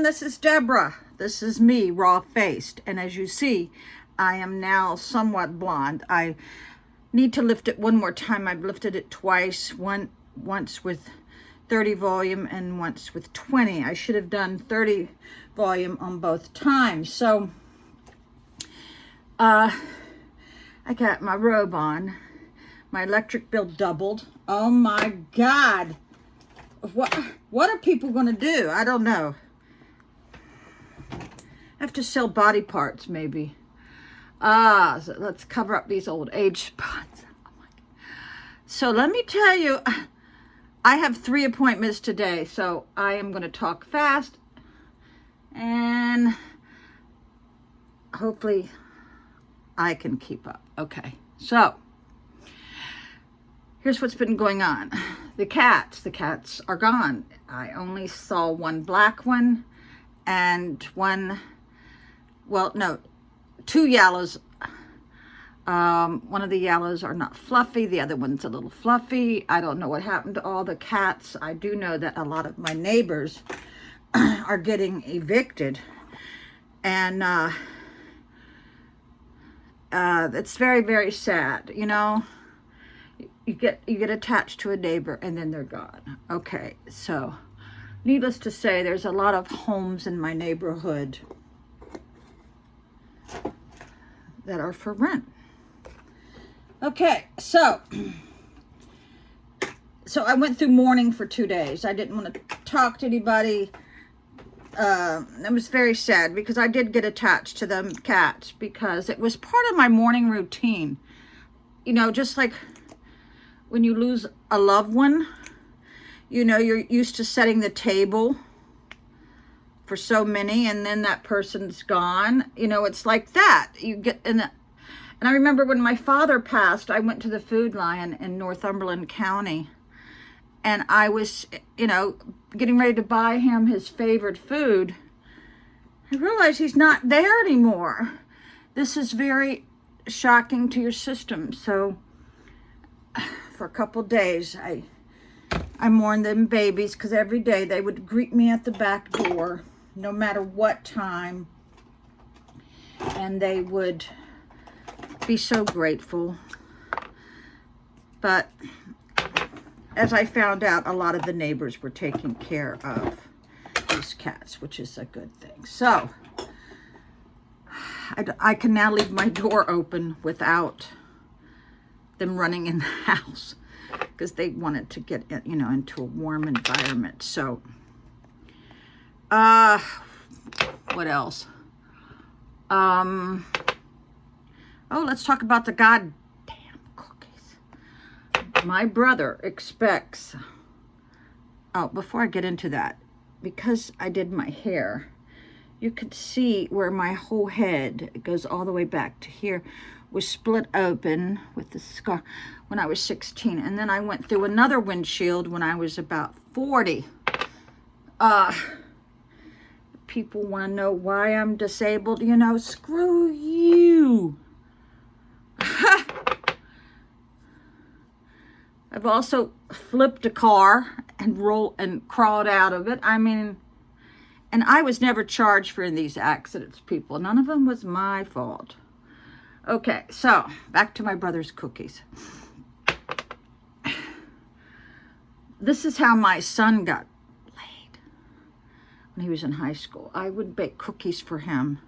this is Deborah. This is me, raw-faced. And as you see, I am now somewhat blonde. I need to lift it one more time. I've lifted it twice, once with 30 volume and once with 20. I should have done 30 volume on both times. So I got my robe on. My electric bill doubled. Oh my God. What are people going to do? I don't know. I have to sell body parts, maybe. So let's cover up these old age spots. Oh my God. So let me tell you, I have 3 appointments today, so I am going to talk fast and hopefully I can keep up. Okay, so here's what's been going on. The cats are gone. I only saw one black one and two yellows. One of the yellows are not fluffy. The other one's a little fluffy. I don't know what happened to all the cats. I do know that a lot of my neighbors are getting evicted. And it's very, very sad, you know. You get attached to a neighbor and then they're gone. Okay, so needless to say, there's a lot of homes in my neighborhood that are for rent. Okay, so I went through mourning for 2 days. I didn't want to talk to anybody. It was very sad because I did get attached to them cats because it was part of my morning routine. You know, just like when you lose a loved one, you know, you're used to setting the table for so many and then that person's gone. You know, it's like that. You get in the, and I remember when my father passed, I went to the Food Lion in Northumberland County and I was, you know, getting ready to buy him his favorite food. I realized he's not there anymore. This is very shocking to your system. So for a couple days, I mourned them babies because every day they would greet me at the back door, no matter what time, and they would be so grateful. But as I found out, a lot of the neighbors were taking care of these cats, which is a good thing. So I can now leave my door open without them running in the house because they wanted to get, you know, into a warm environment. So what else? Let's talk about the goddamn cookies. My brother expects, before I get into that, because I did my hair, you could see where my whole head, it goes all the way back to here, was split open with the scar when I was 16. And then I went through another windshield when I was about 40. People want to know why I'm disabled. You know, screw you. I've also flipped a car and crawled out of it. I mean, and I was never charged for these accidents, people. None of them was my fault. Okay, so back to my brother's cookies. This is how my son got laid when he was in high school. I would bake cookies for him,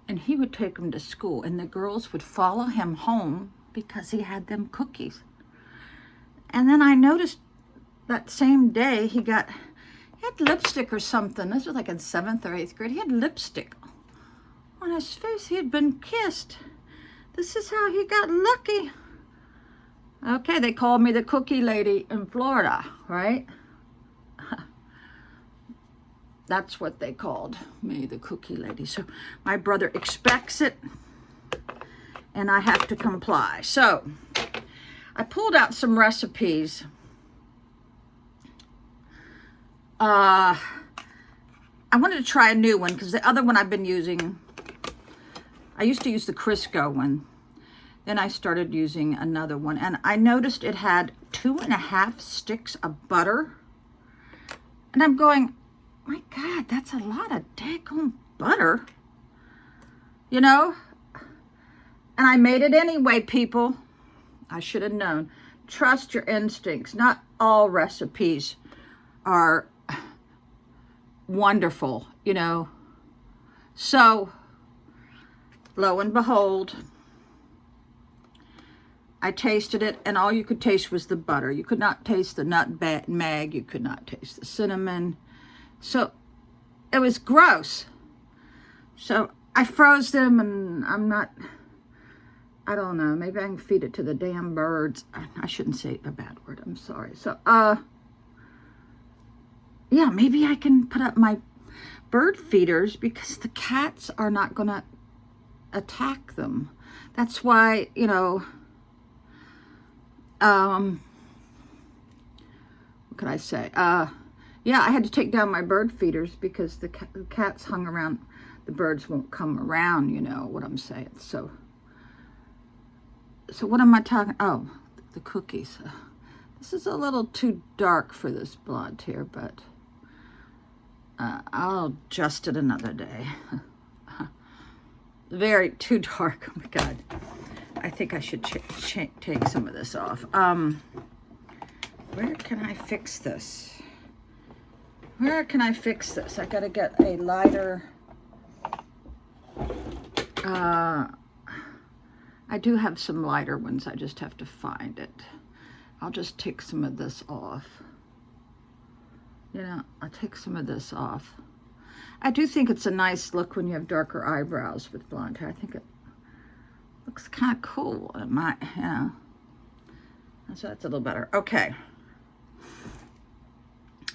and he would take them to school, and the girls would follow him home because he had them cookies. And then I noticed that same day he had lipstick or something. This was like in 7th or 8th grade. He had lipstick on his face. He had been kissed. This is how he got lucky. Okay, they called me the cookie lady in Florida, right? That's what they called me, the cookie lady. So my brother expects it, and I have to comply. So I pulled out some recipes. I wanted to try a new one because the other one I've been using, I used to use the Crisco one. Then I started using another one, and I noticed it had 2.5 sticks of butter. And I'm going, my God, that's a lot of daggone butter. You know? And I made it anyway, people. I should have known. Trust your instincts. Not all recipes are wonderful, you know. So, lo and behold, I tasted it, and all you could taste was the butter. You could not taste the nutmeg. You could not taste the cinnamon. So, it was gross. So, I froze them, and I don't know. Maybe I can feed it to the damn birds. I shouldn't say a bad word. I'm sorry. So, yeah, maybe I can put up my bird feeders because the cats are not going to attack them. That's why, you know, what could I say? Yeah, I had to take down my bird feeders because the cats hung around. The birds won't come around, you know what I'm saying. So what am I talking? Oh, the cookies. This is a little too dark for this blonde here, but I'll adjust it another day. Very too dark. Oh my God. I think I should take some of this off. Where can I fix this? Where can I fix this? I gotta get a lighter. I do have some lighter ones. I just have to find it. I'll just take some of this off. You know, I'll take some of this off. I do think it's a nice look when you have darker eyebrows with blonde hair. I think it looks kind of cool. It might, you know. So that's a little better. Okay.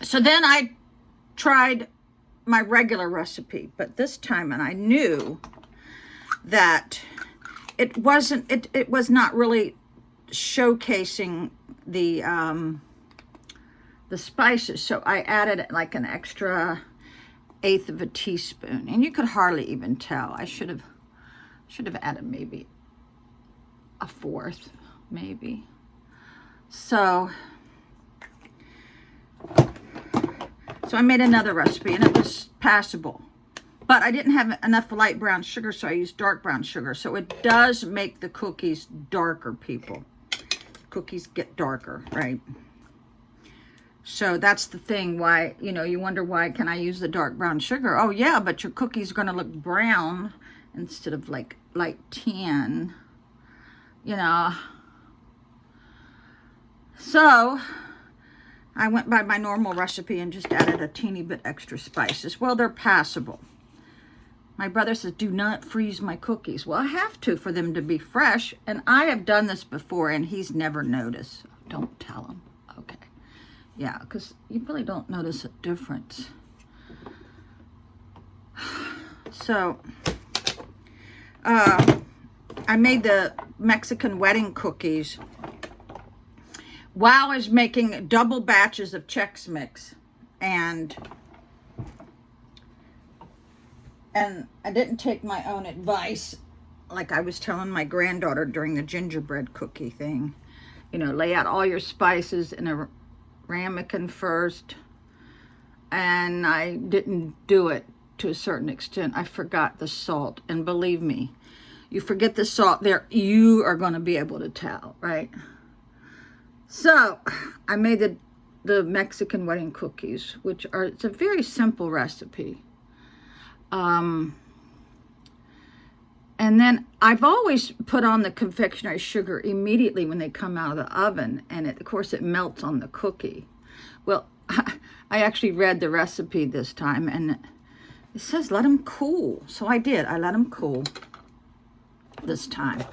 So then I tried my regular recipe, but this time, and I knew that it wasn't, it was not really showcasing the spices. So I added like an extra 1/8 of a teaspoon, and you could hardly even tell. I should have added maybe a 1/4, maybe. So I made another recipe, and it was passable. But I didn't have enough light brown sugar, so I used dark brown sugar. So it does make the cookies darker, people. Cookies get darker, right? So that's the thing, why, you know, you wonder why can I use the dark brown sugar? Oh yeah, but your cookie's are going to look brown instead of like light tan, you know. So I went by my normal recipe and just added a teeny bit extra spices. Well, they're passable. My brother says, do not freeze my cookies. Well, I have to for them to be fresh. And I have done this before, and he's never noticed. Don't tell him. Okay. Yeah, because you really don't notice a difference. So, I made the Mexican wedding cookies while I was making double batches of Chex Mix. And I didn't take my own advice, like I was telling my granddaughter during the gingerbread cookie thing. You know, lay out all your spices in a ramekin first. And I didn't do it to a certain extent. I forgot the salt. And believe me, you forget the salt there, you are going to be able to tell, right? So I made the Mexican wedding cookies, which are, it's a very simple recipe. And then I've always put on the confectionery sugar immediately when they come out of the oven. And of course it melts on the cookie. Well, I actually read the recipe this time, and it says let them cool. So I did. I let them cool this time.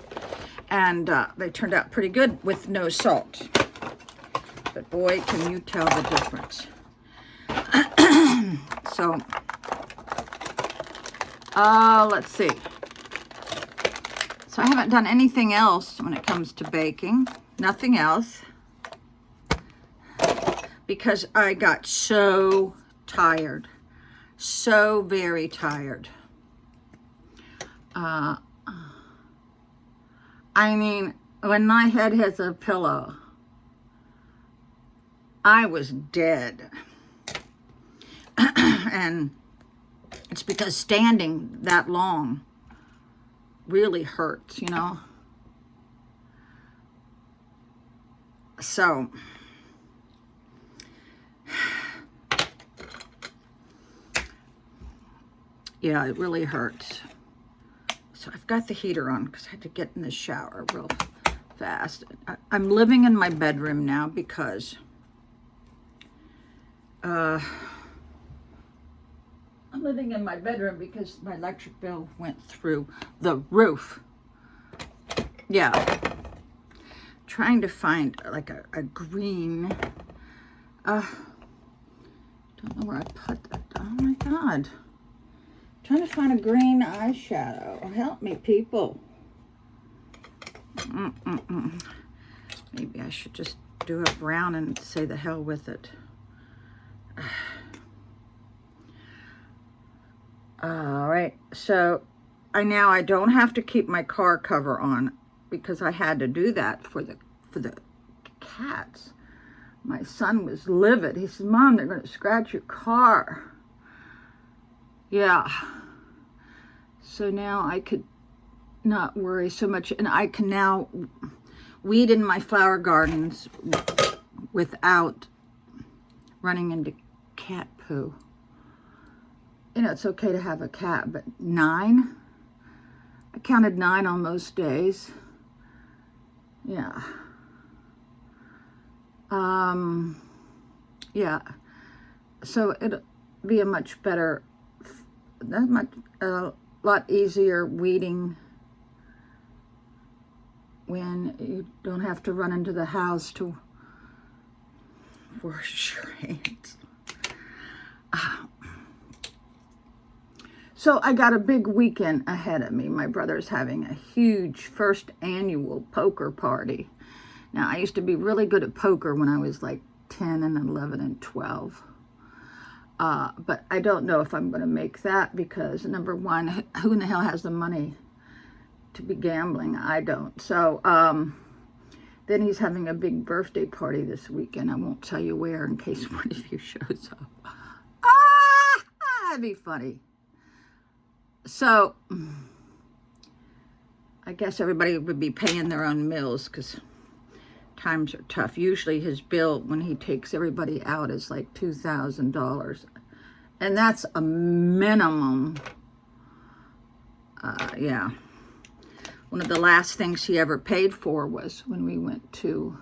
And they turned out pretty good with no salt. But boy, can you tell the difference. So, let's see. So I haven't done anything else when it comes to baking. Nothing else. Because I got so tired. So very tired. I mean, when my head hits a pillow, I was dead. And it's because standing that long really hurts, you know. So yeah, it really hurts. So I've got the heater on because I had to get in the shower real fast. I'm living in my bedroom now because I'm living in my bedroom because my electric bill went through the roof. Yeah. Trying to find like a green, don't know where I put that. Oh my God. Trying to find a green eyeshadow. Help me, people. Maybe I should just do a brown and say the hell with it. All right, so I don't have to keep my car cover on because I had to do that for the cats. My son was livid. He said, "Mom, they're going to scratch your car." Yeah. So now I could not worry so much, and I can now weed in my flower gardens without running into cat poo. You know, it's okay to have a cat, but 9? I counted 9 on most days. Yeah. Yeah. So it'll be a much better, a lot easier weeding when you don't have to run into the house to wash your hands. So I got a big weekend ahead of me. My brother's having a huge first annual poker party. Now, I used to be really good at poker when I was like 10 and 11 and 12. But I don't know if I'm going to make that because, number one, who in the hell has the money to be gambling? I don't. So then he's having a big birthday party this weekend. I won't tell you where in case one of you shows up. That'd be funny. So I guess everybody would be paying their own meals because times are tough. Usually his bill when he takes everybody out is like $2,000. And that's a minimum. Yeah. One of the last things he ever paid for was when we went to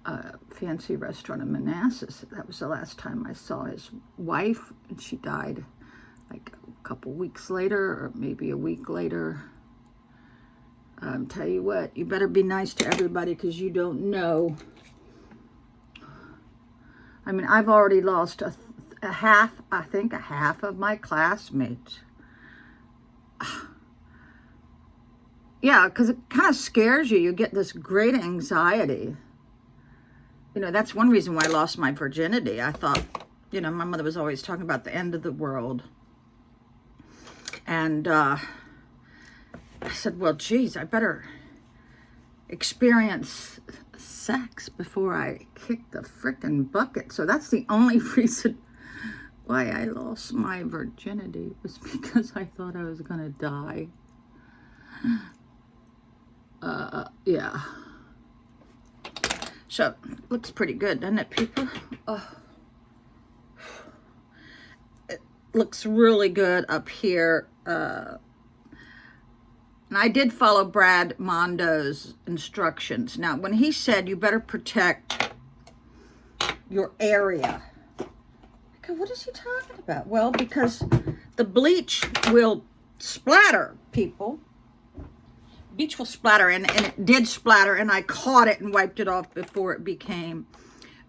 a fancy restaurant in Manassas. That was the last time I saw his wife, and she died like a couple weeks later, or maybe a week later. Tell you what, you better be nice to everybody because you don't know. I mean, I've already lost a half of my classmates. Yeah, because it kind of scares you. You get this great anxiety. You know, that's one reason why I lost my virginity. I thought, you know, my mother was always talking about the end of the world. And I said, well, geez, I better experience sex before I kick the frickin' bucket. So that's the only reason why I lost my virginity, was because I thought I was going to die. Yeah. So, looks pretty good, doesn't it, people? Oh. It looks really good up here. And I did follow Brad Mondo's instructions. Now, when he said you better protect your area, I go, what is he talking about? Well, because the bleach will splatter, people. Bleach will splatter, and it did splatter, and I caught it and wiped it off before it became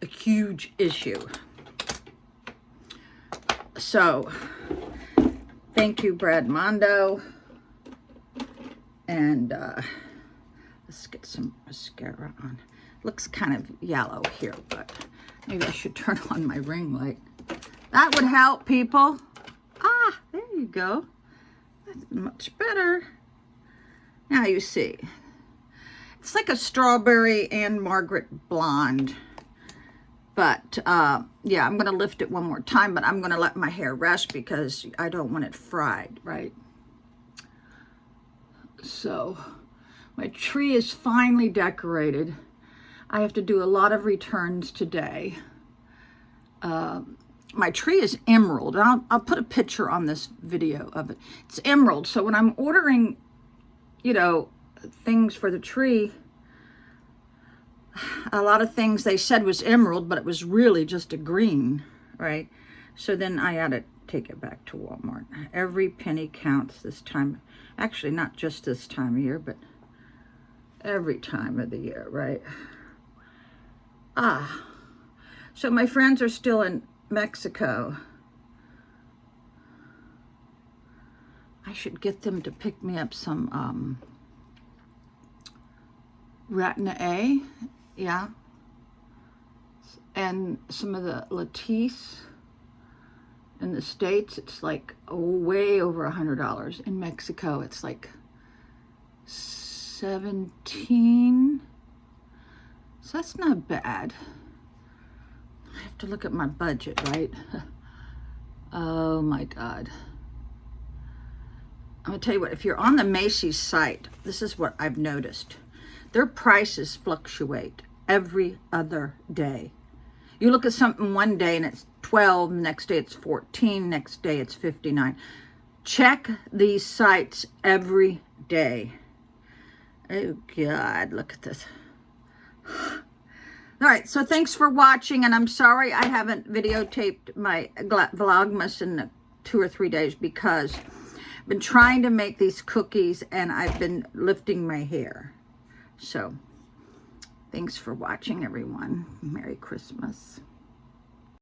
a huge issue. So, thank you, Brad Mondo. And let's get some mascara on. Looks kind of yellow here, but maybe I should turn on my ring light. That would help, people. Ah, there you go. That's much better. Now you see. It's like a strawberry and Margaret blonde. But yeah, I'm going to lift it one more time, but I'm going to let my hair rest because I don't want it fried, right? So my tree is finally decorated. I have to do a lot of returns today. My tree is emerald. And I'll put a picture on this video of it. It's emerald. So when I'm ordering, you know, things for the tree, a lot of things they said was emerald, but it was really just a green, right? So then I had to take it back to Walmart. Every penny counts this time. Actually, not just this time of year, but every time of the year, right? So my friends are still in Mexico. I should get them to pick me up some retina A, yeah, and some of the Latisse. In the States, it's like way over $100. In Mexico, it's like 17. So that's not bad. I have to look at my budget, right? Oh my God. I'm gonna tell you what, if you're on the Macy's site, this is what I've noticed. Their prices fluctuate every other day. You look at something one day and it's 12, next day it's 14, next day it's 59. Check these sites every day. Oh God, look at this. All right, so thanks for watching, and I'm sorry I haven't videotaped my Vlogmas in 2 or 3 days because I've been trying to make these cookies and I've been lifting my hair. So thanks for watching, everyone. Merry Christmas.